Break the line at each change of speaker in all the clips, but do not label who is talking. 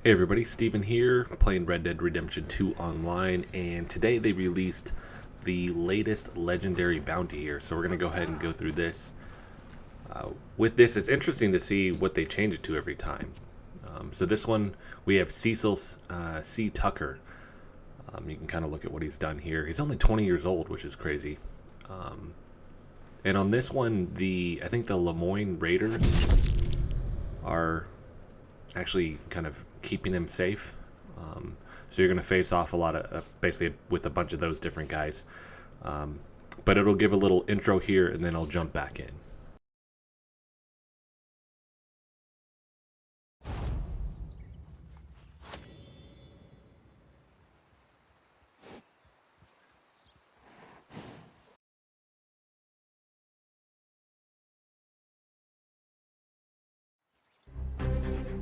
Hey everybody, Steven here, playing Red Dead Redemption 2 online, and today they released the latest legendary bounty here, so we're going to go ahead and go through this. With this, it's interesting to see what they change it to every time. So this one, we have Cecil C. Tucker. You can kind of look at what he's done here. He's only 20 years old, which is crazy. And on this one, I think the Lemoyne Raiders are actually kind of keeping him safe. So you're going to face off a lot of basically with a bunch of those different guys. But it'll give a little intro here, and then I'll jump back in.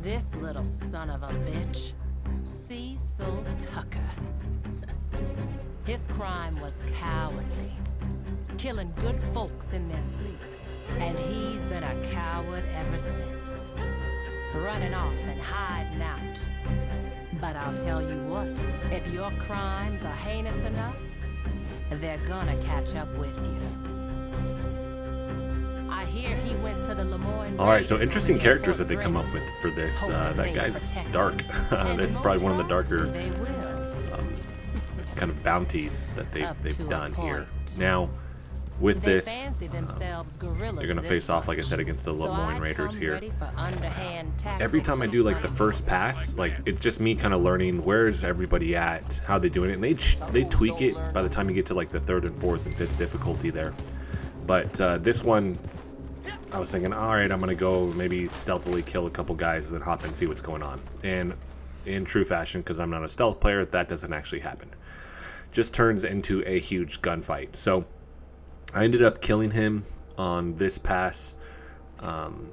This little son of a bitch, Cecil Tucker. His crime was cowardly, killing good folks in their sleep. And he's been a coward ever since, running off and hiding out. But I'll tell you what, if your crimes are heinous enough, they're gonna catch up with you. I hear he went to the Lemoyne.
Alright, so interesting characters that they come up with for this. That guy's dark. This is probably one of the darker kind of bounties that they've done here. Now, with this, you're going to face off, like I said, against the Lemoyne Raiders here. Every time I do like the first pass, like it's just me kind of learning where's everybody at, how they doing it, and they tweak it by the time you get to like the 3rd and 4th and 5th difficulty there. But this one, I was thinking, all right, I'm gonna go maybe stealthily kill a couple guys and then hop in and see what's going on. And in true fashion, because I'm not a stealth player, that doesn't actually happen. Just turns into a huge gunfight. So I ended up killing him on this pass. Kind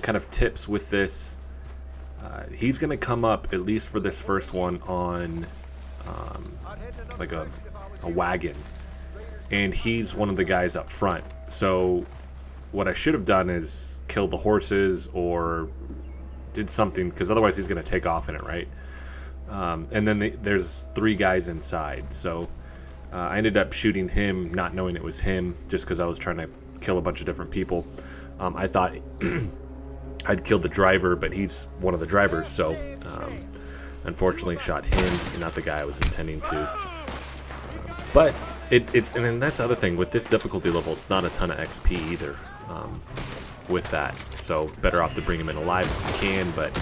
of tips with this. He's gonna come up, at least for this first one, on like a wagon. And he's one of the guys up front. So what I should have done is killed the horses or did something, because otherwise he's going to take off in it, right? And then there's 3 guys inside. So I ended up shooting him, not knowing it was him, just because I was trying to kill a bunch of different people. I thought I'd killed the driver, but he's one of the drivers. So unfortunately shot him and not the guy I was intending to. But it's and then that's the other thing with this difficulty level, it's not a ton of XP either with that, so better off to bring him in alive if you can. But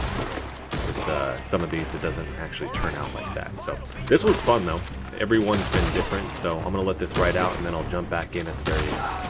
with some of these, it doesn't actually turn out like that. So this was fun though. Everyone's been different, so I'm gonna let this ride out and then I'll jump back in at the very end.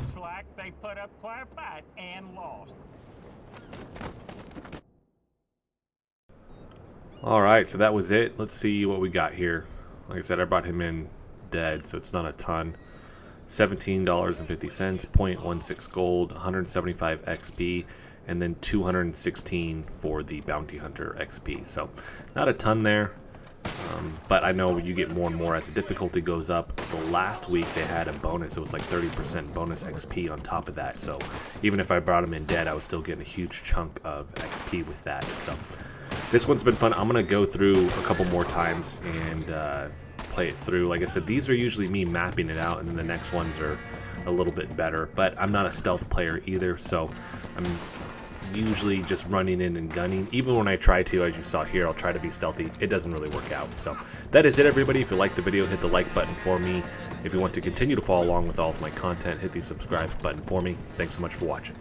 Looks like they put up quite a fight and lost.
Alright, so that was it. Let's see what we got here. Like I said, I brought him in dead, so it's not a ton. $17.50, 0.16 gold, 175 XP, and then 216 for the Bounty Hunter XP. So not a ton there, but I know you get more and more as the difficulty goes up. The last week they had a bonus. It was like 30% bonus XP on top of that. So even if I brought him in dead, I was still getting a huge chunk of XP with that. So this one's been fun. I'm going to go through a couple more times and play it through. Like I said, these are usually me mapping it out, and then the next ones are a little bit better. But I'm not a stealth player either, so I'm usually just running in and gunning. Even when I try to, as you saw here, I'll try to be stealthy. It doesn't really work out. So that is it, everybody. If you liked the video, hit the like button for me. If you want to continue to follow along with all of my content, hit the subscribe button for me. Thanks so much for watching.